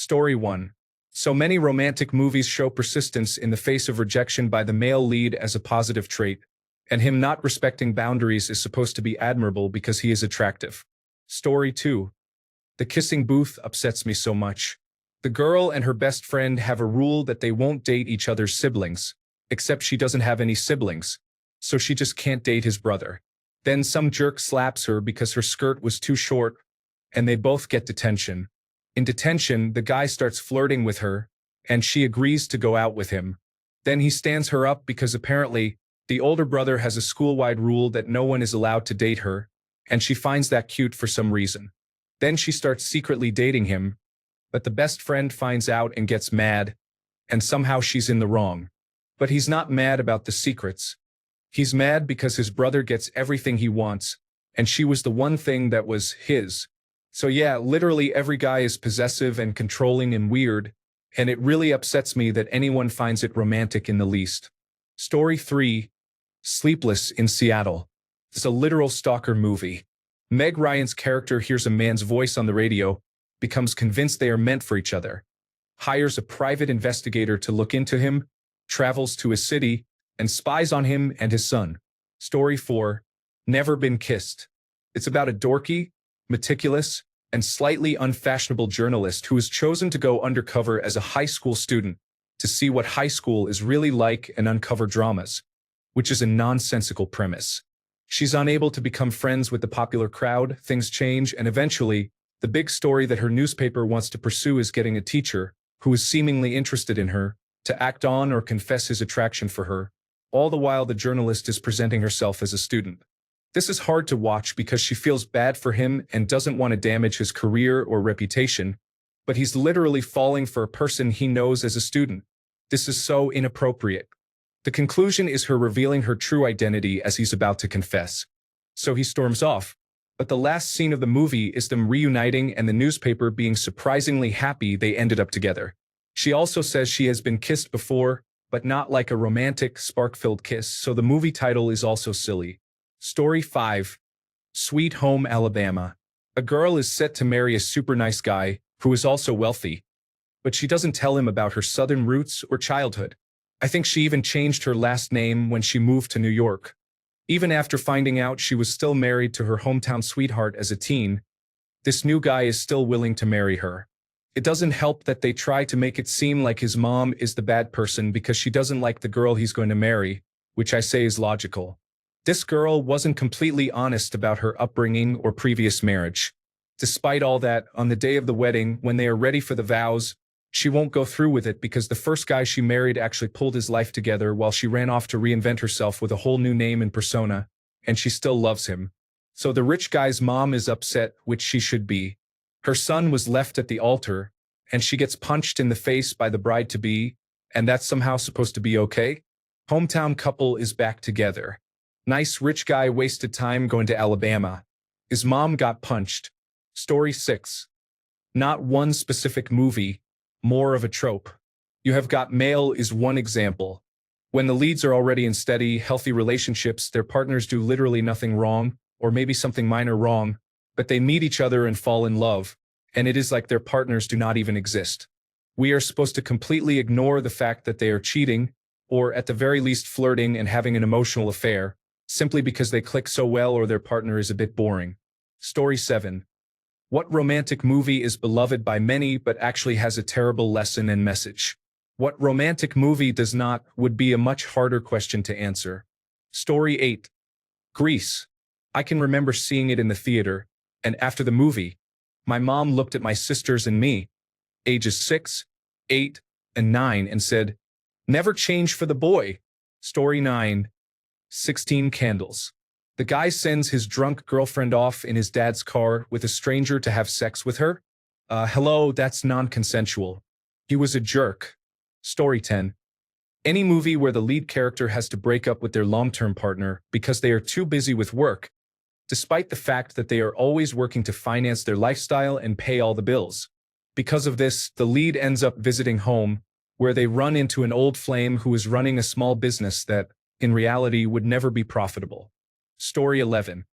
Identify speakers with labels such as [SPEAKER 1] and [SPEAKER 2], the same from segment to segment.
[SPEAKER 1] Story 1. So many romantic movies show persistence in the face of rejection by the male lead as a positive trait, and him not respecting boundaries is supposed to be admirable because he is attractive. Story 2. The kissing booth upsets me so much. The girl and her best friend have a rule that they won't date each other's siblings, except she doesn't have any siblings, so she just can't date his brother. Then some jerk slaps her because her skirt was too short, and they both get detention. In detention, the guy starts flirting with her, and she agrees to go out with him. Then he stands her up because apparently, the older brother has a school-wide rule that no one is allowed to date her, and she finds that cute for some reason. Then she starts secretly dating him, but the best friend finds out and gets mad, and somehow she's in the wrong. But he's not mad about the secrets. He's mad because his brother gets everything he wants, and she was the one thing that was his. So yeah, literally every guy is possessive and controlling and weird, and it really upsets me that anyone finds it romantic in the least. Story 3. Sleepless in Seattle. It's a literal stalker movie. Meg Ryan's character hears a man's voice on the radio, becomes convinced they are meant for each other, hires a private investigator to look into him, travels to his city, and spies on him and his son. Story 4. Never Been Kissed. It's about a dorky, meticulous, and slightly unfashionable journalist who is chosen to go undercover as a high school student to see what high school is really like and uncover dramas, which is a nonsensical premise. She's unable to become friends with the popular crowd, things change, and eventually, the big story that her newspaper wants to pursue is getting a teacher, who is seemingly interested in her, to act on or confess his attraction for her, all the while the journalist is presenting herself as a student. This is hard to watch because she feels bad for him and doesn't want to damage his career or reputation, but he's literally falling for a person he knows as a student. This is so inappropriate. The conclusion is her revealing her true identity as he's about to confess. So he storms off, but the last scene of the movie is them reuniting and the newspaper being surprisingly happy they ended up together. She also says she has been kissed before, but not like a romantic, spark-filled kiss, so the movie title is also silly. Story 5. Sweet Home Alabama. A girl is set to marry a super nice guy, who is also wealthy, but she doesn't tell him about her southern roots or childhood. I think she even changed her last name when she moved to New York. Even after finding out she was still married to her hometown sweetheart as a teen, this new guy is still willing to marry her. It doesn't help that they try to make it seem like his mom is the bad person because she doesn't like the girl he's going to marry, which I say is logical. This girl wasn't completely honest about her upbringing or previous marriage. Despite all that, on the day of the wedding, when they are ready for the vows, she won't go through with it because the first guy she married actually pulled his life together while she ran off to reinvent herself with a whole new name and persona, and she still loves him. So the rich guy's mom is upset, which she should be. Her son was left at the altar, and she gets punched in the face by the bride-to-be, and that's somehow supposed to be okay? Hometown couple is back together. Nice rich guy wasted time going to Alabama. His mom got punched. Story 6. Not one specific movie, more of a trope. You Have Got Mail is one example. When the leads are already in steady, healthy relationships, their partners do literally nothing wrong, or maybe something minor wrong, but they meet each other and fall in love, and it is like their partners do not even exist. We are supposed to completely ignore the fact that they are cheating, or at the very least flirting and having an emotional affair, simply because they click so well or their partner is a bit boring. Story 7. What romantic movie is beloved by many but actually has a terrible lesson and message? What romantic movie does not would be a much harder question to answer. Story 8. Grease. I can remember seeing it in the theater, and after the movie, my mom looked at my sisters and me, ages 6, 8, and 9, and said, "Never change for the boy." Story 9. 16 Candles. The guy sends his drunk girlfriend off in his dad's car with a stranger to have sex with her. Hello, that's non-consensual. He was a jerk. Story 10. Any movie where the lead character has to break up with their long-term partner because they are too busy with work, despite the fact that they are always working to finance their lifestyle and pay all the bills. Because of this, the lead ends up visiting home, where they run into an old flame who is running a small business that, in reality, would never be profitable. Story 11.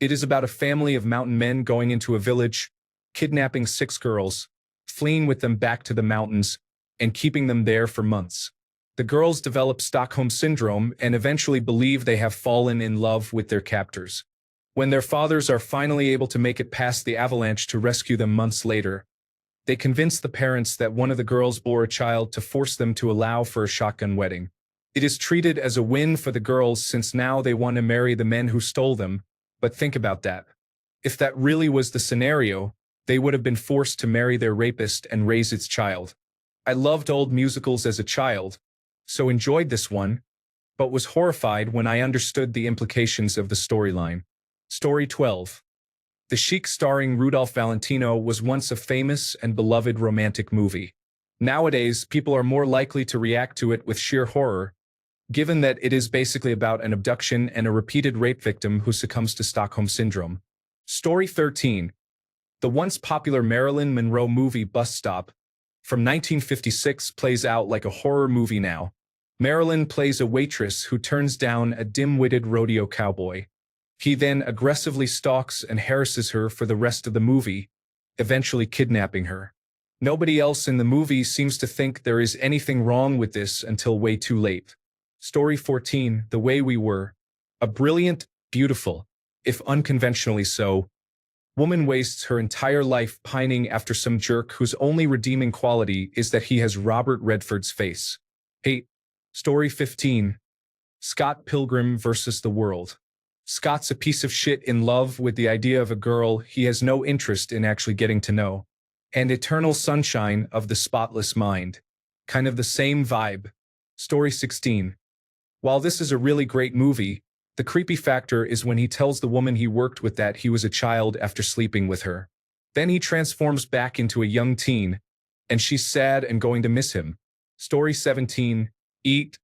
[SPEAKER 1] It is about a family of mountain men going into a village, kidnapping 6 girls, fleeing with them back to the mountains and keeping them there for months. The girls develop Stockholm Syndrome and eventually believe they have fallen in love with their captors. When their fathers are finally able to make it past the avalanche to rescue them months later, they convince the parents that one of the girls bore a child to force them to allow for a shotgun wedding. It is treated as a win for the girls since now they want to marry the men who stole them, but think about that. If that really was the scenario, they would have been forced to marry their rapist and raise its child. I loved old musicals as a child, so enjoyed this one, but was horrified when I understood the implications of the storyline. Story 12. The Sheik starring Rudolph Valentino was once a famous and beloved romantic movie. Nowadays, people are more likely to react to it with sheer horror, given that it is basically about an abduction and a repeated rape victim who succumbs to Stockholm Syndrome. Story 13. The once popular Marilyn Monroe movie Bus Stop from 1956 plays out like a horror movie now. Marilyn plays a waitress who turns down a dim-witted rodeo cowboy. He then aggressively stalks and harasses her for the rest of the movie, eventually kidnapping her. Nobody else in the movie seems to think there is anything wrong with this until way too late. Story 14. The Way We Were. A brilliant, beautiful, if unconventionally so, woman wastes her entire life pining after some jerk whose only redeeming quality is that he has Robert Redford's face. 8. Story 15. Scott Pilgrim vs. the World. Scott's a piece of shit in love with the idea of a girl he has no interest in actually getting to know. And Eternal Sunshine of the Spotless Mind. Kind of the same vibe. Story 16. While this is a really great movie, the creepy factor is when he tells the woman he worked with that he was a child after sleeping with her. Then he transforms back into a young teen, and she's sad and going to miss him. Story 17. Eat,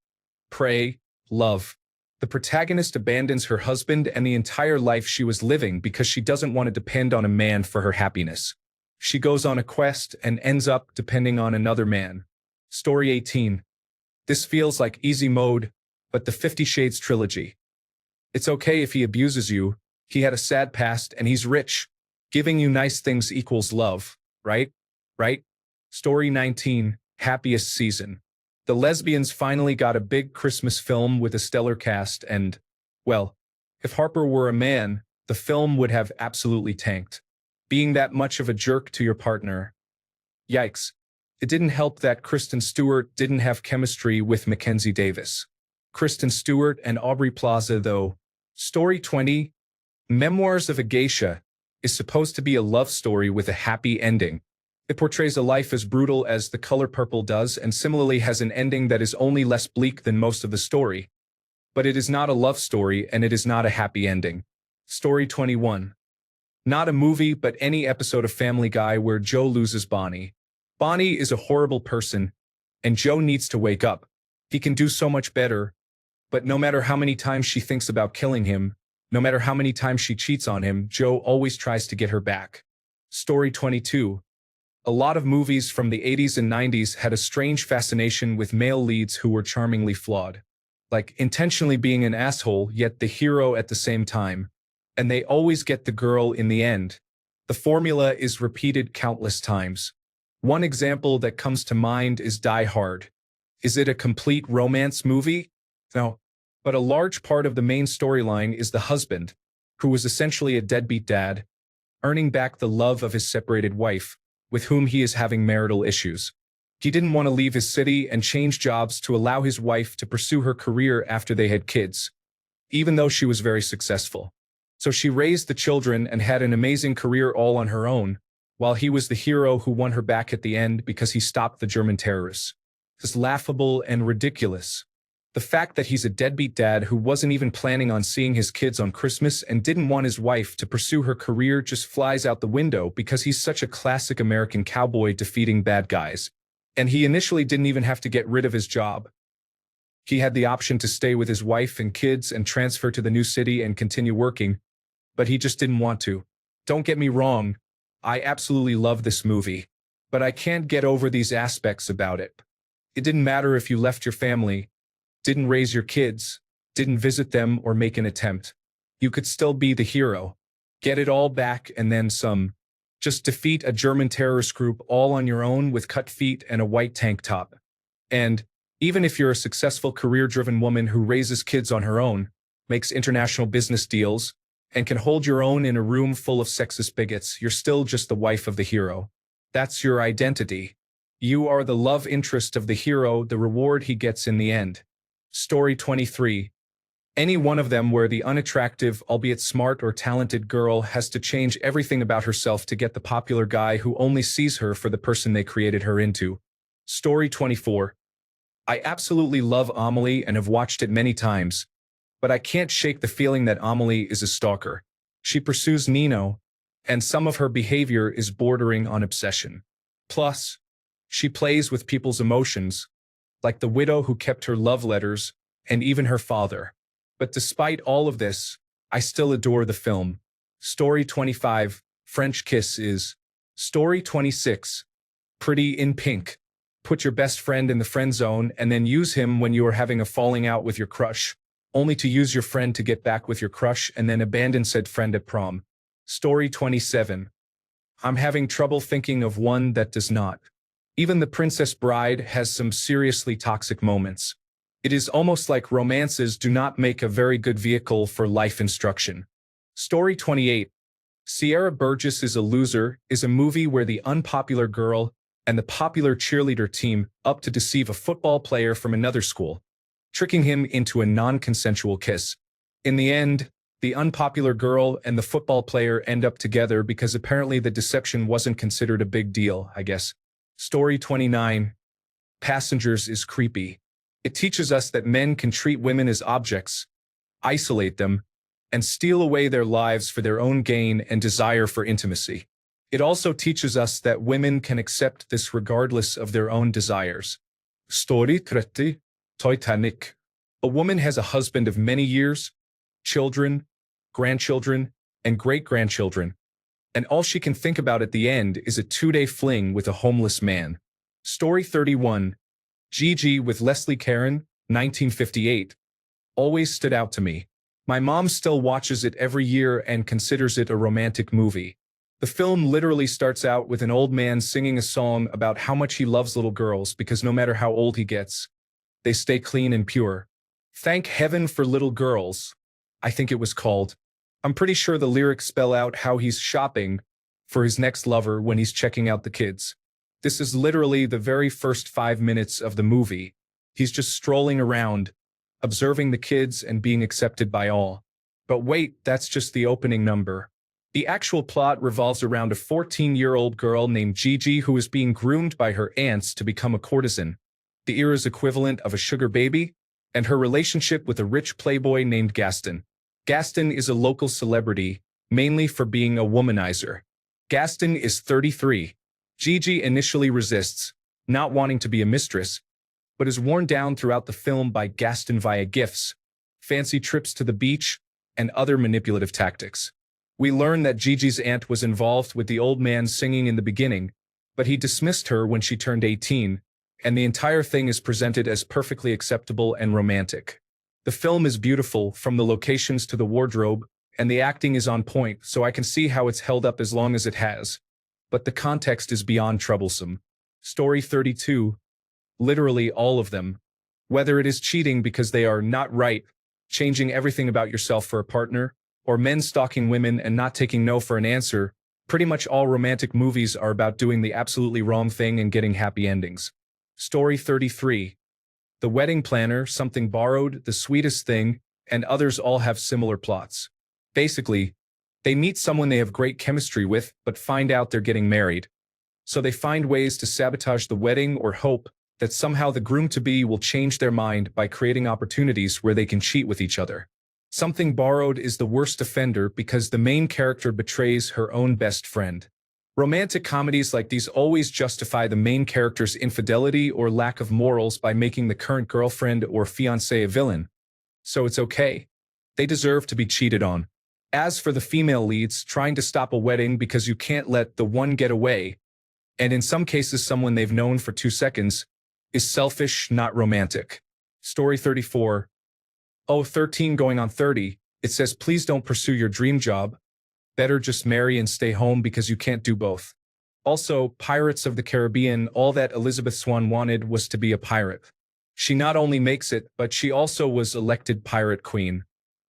[SPEAKER 1] Pray, Love. The protagonist abandons her husband and the entire life she was living because she doesn't want to depend on a man for her happiness. She goes on a quest and ends up depending on another man. Story 18. This feels like easy mode, but the 50 Shades trilogy. It's okay if he abuses you, he had a sad past and he's rich. Giving you nice things equals love, right? Right? Story 19. Happiest Season. The lesbians finally got a big Christmas film with a stellar cast and, well, if Harper were a man, the film would have absolutely tanked. Being that much of a jerk to your partner. Yikes. It didn't help that Kristen Stewart didn't have chemistry with Mackenzie Davis. Kristen Stewart and Aubrey Plaza though. Story 20. Memoirs of a Geisha is supposed to be a love story with a happy ending. It portrays a life as brutal as The Color Purple does and similarly has an ending that is only less bleak than most of the story. But it is not a love story and it is not a happy ending. Story 21. Not a movie but any episode of Family Guy where Joe loses Bonnie. Bonnie is a horrible person, and Joe needs to wake up. He can do so much better, but no matter how many times she thinks about killing him, no matter how many times she cheats on him, Joe always tries to get her back. Story 22. A lot of movies from the 80s and 90s had a strange fascination with male leads who were charmingly flawed. Like intentionally being an asshole, yet the hero at the same time. And they always get the girl in the end. The formula is repeated countless times. One example that comes to mind is Die Hard. Is it a complete romance movie? No. But a large part of the main storyline is the husband, who was essentially a deadbeat dad, earning back the love of his separated wife, with whom he is having marital issues. He didn't want to leave his city and change jobs to allow his wife to pursue her career after they had kids, even though she was very successful. So she raised the children and had an amazing career all on her own, while he was the hero who won her back at the end because he stopped the German terrorists. It's laughable and ridiculous. The fact that he's a deadbeat dad who wasn't even planning on seeing his kids on Christmas and didn't want his wife to pursue her career just flies out the window because he's such a classic American cowboy defeating bad guys. And he initially didn't even have to get rid of his job. He had the option to stay with his wife and kids and transfer to the new city and continue working, but he just didn't want to. Don't get me wrong, I absolutely love this movie, but I can't get over these aspects about it. It didn't matter if you left your family, didn't raise your kids, didn't visit them or make an attempt. You could still be the hero. Get it all back and then some. Just defeat a German terrorist group all on your own with cut feet and a white tank top. And even if you're a successful career-driven woman who raises kids on her own, makes international business deals, and can hold your own in a room full of sexist bigots, you're still just the wife of the hero. That's your identity. You are the love interest of the hero, the reward he gets in the end. Story 23. Any one of them where the unattractive, albeit smart or talented girl has to change everything about herself to get the popular guy who only sees her for the person they created her into. Story 24. I absolutely love Amelie and have watched it many times, but I can't shake the feeling that Amelie is a stalker. She pursues Nino, and some of her behavior is bordering on obsession. Plus, she plays with people's emotions, like the widow who kept her love letters, and even her father. But despite all of this, I still adore the film. Story 25, French Kiss is. Story 26, Pretty in Pink. Put your best friend in the friend zone and then use him when you are having a falling out with your crush, only to use your friend to get back with your crush and then abandon said friend at prom. Story 27. I'm having trouble thinking of one that does not. Even The Princess Bride has some seriously toxic moments. It is almost like romances do not make a very good vehicle for life instruction. Story 28. Sierra Burgess is a Loser is a movie where the unpopular girl and the popular cheerleader team up to deceive a football player from another school, tricking him into a non-consensual kiss. In the end, the unpopular girl and the football player end up together because apparently the deception wasn't considered a big deal, I guess. Story 29. Passengers is creepy. It teaches us that men can treat women as objects, isolate them, and steal away their lives for their own gain and desire for intimacy. It also teaches us that women can accept this regardless of their own desires. Story 30. Titanic. A woman has a husband of many years, children, grandchildren, and great-grandchildren, and all she can think about at the end is a 2-day fling with a homeless man. Story 31. Gigi with Leslie Caron, 1958. Always stood out to me. My mom still watches it every year and considers it a romantic movie. The film literally starts out with an old man singing a song about how much he loves little girls because no matter how old he gets, they stay clean and pure. Thank heaven for little girls, I think it was called. I'm pretty sure the lyrics spell out how he's shopping for his next lover when he's checking out the kids. This is literally the very first 5 minutes of the movie. He's just strolling around, observing the kids and being accepted by all. But wait, that's just the opening number. The actual plot revolves around a 14-year-old girl named Gigi who is being groomed by her aunts to become a courtesan, the era's equivalent of a sugar baby, and her relationship with a rich playboy named Gaston. Gaston is a local celebrity, mainly for being a womanizer. Gaston is 33. Gigi initially resists, not wanting to be a mistress, but is worn down throughout the film by Gaston via gifts, fancy trips to the beach, and other manipulative tactics. We learn that Gigi's aunt was involved with the old man singing in the beginning, but he dismissed her when she turned 18, and the entire thing is presented as perfectly acceptable and romantic. The film is beautiful, from the locations to the wardrobe, and the acting is on point, so I can see how it's held up as long as it has. But the context is beyond troublesome. Story 32. Literally all of them. Whether it is cheating because they are not right, changing everything about yourself for a partner, or men stalking women and not taking no for an answer, pretty much all romantic movies are about doing the absolutely wrong thing and getting happy endings. Story 33. The Wedding Planner, Something Borrowed, The Sweetest Thing, and others all have similar plots. Basically, they meet someone they have great chemistry with, but find out they're getting married. So they find ways to sabotage the wedding or hope that somehow the groom-to-be will change their mind by creating opportunities where they can cheat with each other. Something Borrowed is the worst offender because the main character betrays her own best friend. Romantic comedies like these always justify the main character's infidelity or lack of morals by making the current girlfriend or fiancé a villain. So it's okay. They deserve to be cheated on. As for the female leads, trying to stop a wedding because you can't let the one get away, and in some cases someone they've known for 2 seconds, is selfish, not romantic. Story 34. Oh, 13 going on 30, it says please don't pursue your dream job, Better just marry and stay home because you can't do both. Also, Pirates of the Caribbean, all that Elizabeth Swann wanted was to be a pirate. She not only makes it, but she also was elected Pirate Queen.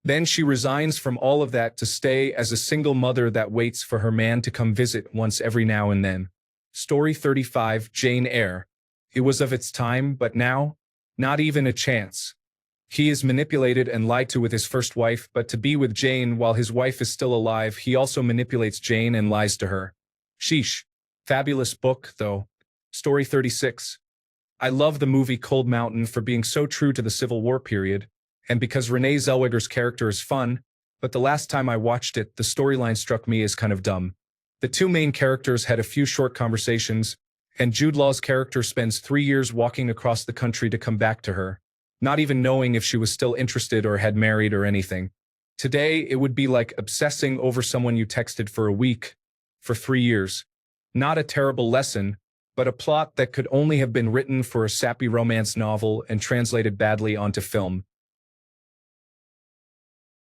[SPEAKER 1] Then she resigns from all of that to stay as a single mother that waits for her man to come visit once every now and then. Story 35, Jane Eyre. It was of its time, but now? Not even a chance. He is manipulated and lied to with his first wife, but to be with Jane while his wife is still alive, he also manipulates Jane and lies to her. Sheesh. Fabulous book, though. Story 36. I love the movie Cold Mountain for being so true to the Civil War period, and because Renee Zellweger's character is fun, but the last time I watched it, the storyline struck me as kind of dumb. The two main characters had a few short conversations, and Jude Law's character spends 3 years walking across the country to come back to her, not even knowing if she was still interested or had married or anything. Today, it would be like obsessing over someone you texted for a week, for 3 years. Not a terrible lesson, but a plot that could only have been written for a sappy romance novel and translated badly onto film.